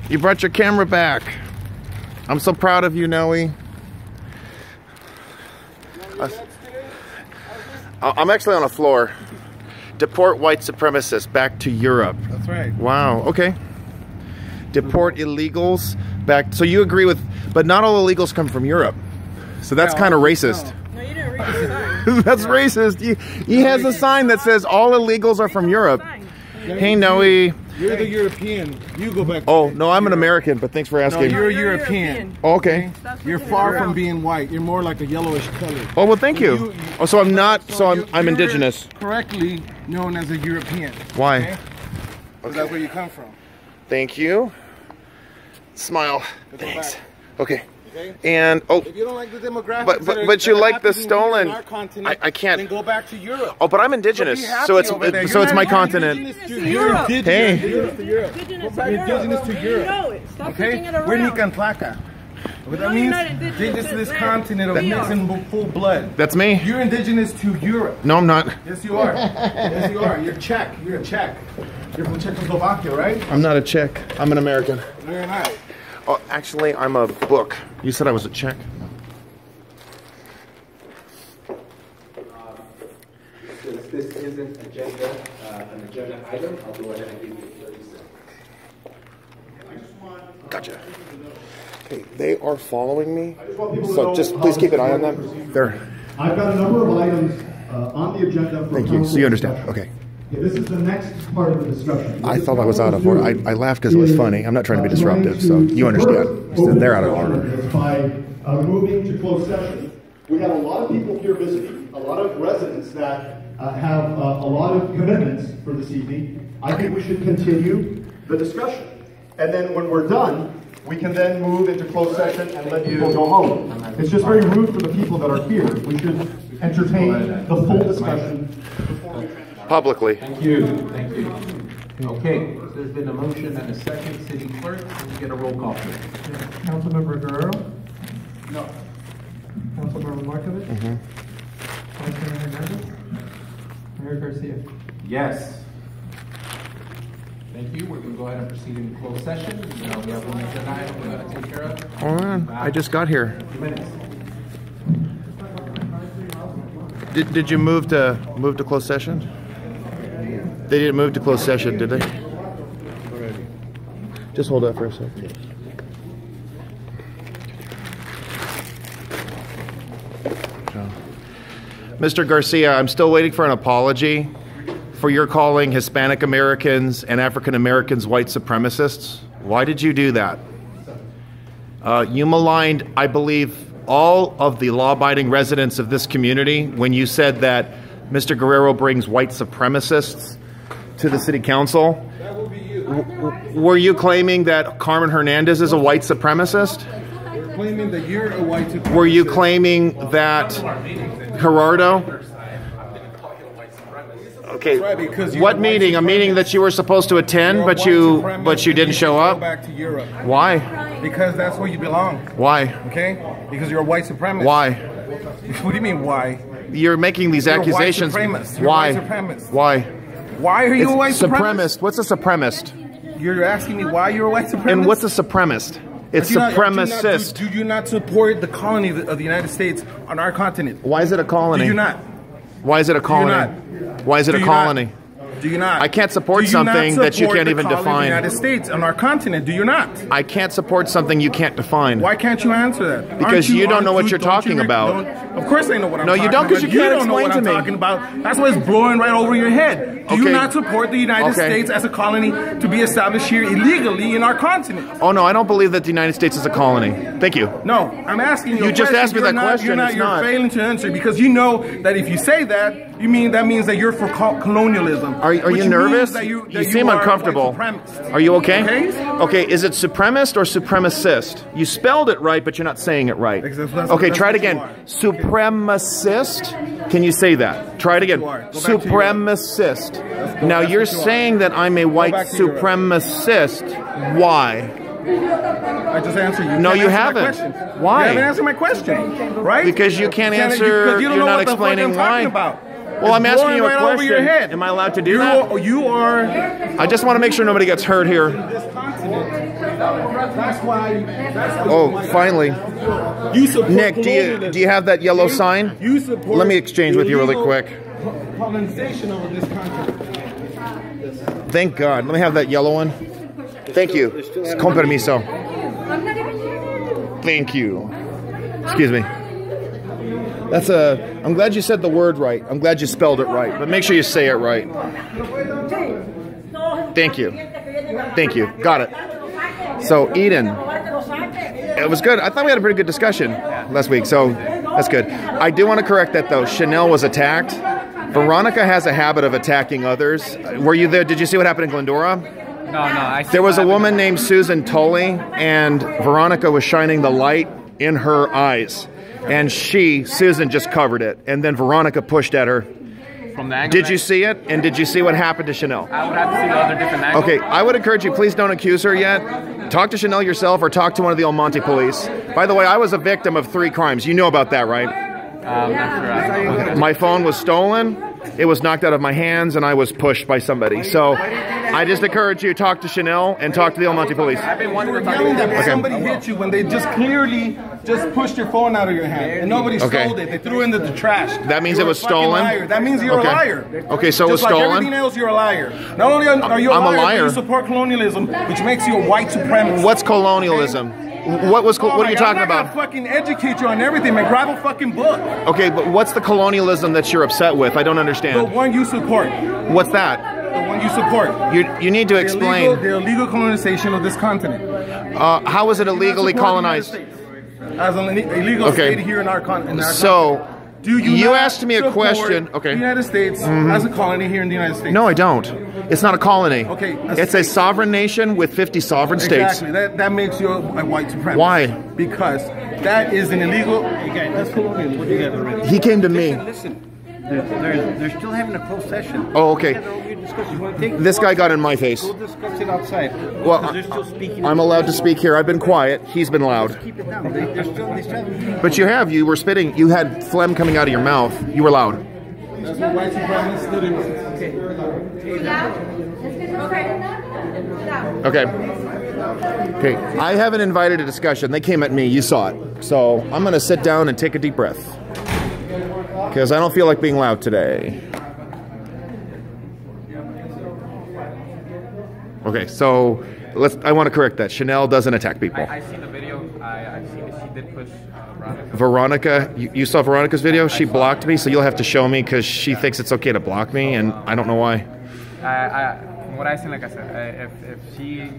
You brought your camera back. I'm so proud of you, Naui. I'm actually on a floor. Deport white supremacists back to Europe. That's right. Wow, okay. Deport illegals back. So you agree with, but not all illegals come from Europe. So that's kind of racist. No, you didn't read the sign. That's racist. He has a sign that says all illegals are from Europe. Hey, Naui. You're the European. You go back. Oh, no, I'm an American, but thanks for asking. No, you're European. Oh, okay. You're far from being white. You're more like a yellowish color. Oh, well, thank you. Oh, so I'm not, so I'm indigenous. Correctly known as a European. Why? Okay? Because that's where you come from. Thank you. Smile. Thanks. Okay. Okay. And if you don't like the demographics, but you like the stolen. I can't. Then go back to Europe. Oh, but I'm indigenous, so it's my continent. Hey. Indigenous to Europe. Okay. We're Nican Placa. What that means? Indigenous to this continent of mixing full blood. That's me. You're indigenous to Europe. No, I'm not. Yes, you are. Yes, you are. You're Czech. You're a Czech. You're from Czechoslovakia, right? I'm not a Czech. I'm an American. No, you're not. Oh, actually, I'm a book. You said I was a Czech. Since this is an agenda item, I'll go ahead and give you 30 seconds. Gotcha. Okay, they are following me, so just please keep an eye on them. They're. I've got a number of items on the agenda. Thank you. So you understand? Okay. Yeah, this is the next part of the discussion. I thought I was out of order. I laughed because it was funny. I'm not trying to be disruptive, so you understand. So they're out of order. By moving to closed session, we have a lot of people here visiting, a lot of residents that have a lot of commitments for this evening. I think we should continue the discussion. And then when we're done, we can then move into closed session and let people go home. It's just very rude for the people that are here. We should entertain the full discussion before we publicly. Thank you. Thank you. Okay, so there's been a motion and a second. City Clerk, can we get a roll call, please? Councilmember Guerrero? No. Councilmember Markovich? Vice Mayor Hernandez? Mayor Garcia? Yes. Thank you. We're going to go ahead and proceed in closed session. We have one agenda item we're going to take care of. Hold on. I just got here. 2 minutes. Did you move to closed session? They didn't move to closed session, did they? Just hold that for a second. Mr. Garcia, I'm still waiting for an apology for your calling Hispanic Americans and African Americans white supremacists. Why did you do that? You maligned, I believe, all of the law-abiding residents of this community when you said that Mr. Guerrero brings white supremacists to the city council. That will be you. Were you claiming that Carmen Hernandez is a white supremacist? We're claiming that you're a white supremacist. Were you claiming that Gerardo? Okay. What meeting? A meeting that you were supposed to attend, but you didn't show up? Go back to Europe. Why? Because that's where you belong. Why? Okay? Because you're a white supremacist. Why? What do you mean, why? You're making these accusations. You're a white supremacist. Why? You're a white supremacist. Why? Why are you a white supremacist? What's a supremacist? You're asking me why you're a white supremacist? And what's a supremacist? It's supremacist. Do you not support the colony of the United States on our continent? Why is it a colony? Do you not? Why is it a colony? Why is it a colony? Do you not? I can't support something that you can't even define. The United States on our continent, do you not? I can't support something you can't define. Why can't you answer that? Because you don't know what you're talking about. Of course I know what I'm talking about. No, you don't, because you can't explain to me. Talking about. That's why it's blowing right over your head. Do you not support the United States as a colony to be established here illegally in our continent? Oh, no, I don't believe that the United States is a colony. Thank you. No, I'm asking you. You just asked me that question. You're failing to answer because you know that if you say that, that means that you're for colonialism. Are you nervous? You seem uncomfortable. Are you okay? Okay, is it supremacist or supremacist? You spelled it right, but you're not saying it right. Okay, try it again. Supremacist? Can you say that? Try it again. Supremacist. Now you're saying that I'm a white supremacist. Why? I just answered you. No, you haven't. Why? You haven't answered my question, right? Because you can't answer. You're not explaining why. Well, I'm asking you a question. Am I allowed to do that? You are. I just want to make sure nobody gets hurt here. This continent That's why. Oh, finally. You support Nick, do you have that yellow sign? You support. Let me exchange with you really quick. Colonization over this country. Thank God. Let me have that yellow one. Thank you. Con permiso. Thank you. Excuse me. I'm glad you said the word right. I'm glad you spelled it right. But make sure you say it right. Thank you. Thank you. Got it. So, Edin. It was good. I thought we had a pretty good discussion last week. So, that's good. I do want to correct that, though. Chanel was attacked. Veronica has a habit of attacking others. Were you there? Did you see what happened in Glendora? No. There was a woman named Susan Tully, and Veronica was shining the light in her eyes. And Susan just covered it. And then Veronica pushed at her. From the angle. Did you see it? And did you see what happened to Chanel? I would have to see the other different angles. Okay, I would encourage you, please don't accuse her yet. Talk to Chanel yourself or talk to one of the old Monte police. By the way, I was a victim of 3 crimes. You know about that, right? Not sure. My phone was stolen, it was knocked out of my hands, and I was pushed by somebody. So I just encourage you to talk to Chanel and talk to the El Monte police. I've been wanting to talk Yelling that Okay. somebody hit you when they just clearly just pushed your phone out of your hand and nobody Okay. stole it. They threw it into the trash. That means You're it was a fucking stolen? liar. That means you're Okay. a liar. Okay, so it was Just like stolen? everything else, you're a liar. Not only are you a I'm a liar, but liar. you support colonialism, which makes you a white supremacist. What's colonialism? What are you talking I'm about? not gonna fucking educate you on everything, man. Grab a fucking book. Okay, but what's the colonialism that you're upset with? I don't The understand. one you support. What's that? The one you support. You need to explain. The illegal colonization of this continent. How is it illegally colonized? As an illegal Okay. state here in our continent. So, do you not asked me a support question. Okay. The United States as a colony here in the United States. No, I don't. It's not a colony. Okay, It's a sovereign nation with 50 sovereign states. Exactly. That makes you a white supremacist. Why? Because that is an illegal. That's colonialism. He came to me. Listen, they're still having a closed session. Oh, okay. You want to take This guy got in my face. Go discuss it outside. Well, Because they're still speaking. I'm allowed to speak here. I've been quiet. He's been loud. Keep it down. They still But you were spitting. You had phlegm coming out of your mouth. You were loud. That's what white supremacists do. Okay. Okay. I haven't invited a discussion. They came at me. You saw it. So I'm going to sit down and take a deep breath. Because I don't feel like being loud today. Okay, so I want to correct that. Chanel doesn't attack people. I seen the video. I've seen that she did push Veronica. Veronica, you saw Veronica's video? She blocked me, so you'll have to show me because she thinks it's okay to block me, and I don't know why. From what I seen, like I said, if she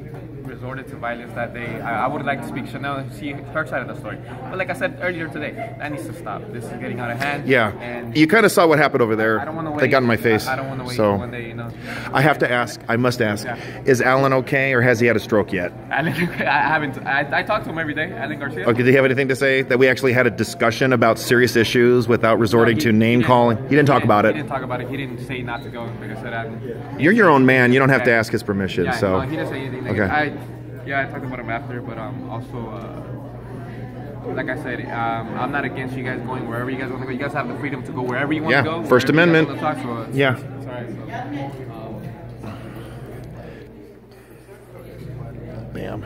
resorted to violence that day, I would like to speak Chanel and see her side of the story. But like I said earlier today, that needs to stop. This is getting out of hand. Yeah, and you kind of saw what happened over there. I don't want to wait. They got in my face. I don't want to wait so one day, you know. I have to ask. I must ask. Yeah. Is Alan okay, or has he had a stroke yet? I haven't. I talk to him every day. Alan Garcia. Okay, did he have anything to say? That we actually had a discussion about serious issues without resorting to name calling? He didn't talk about it. He didn't talk about it. He didn't say not to go. Like I said, You're your own man. You don't have to ask his permission. yeah, So no, he didn't say anything. Like, okay. I talked about him after, but also, like I said, I'm not against you guys going wherever you guys want to go. You guys have the freedom to go wherever you want to go. First Amendment. Talk, so Yeah. It's all right. So. Bam.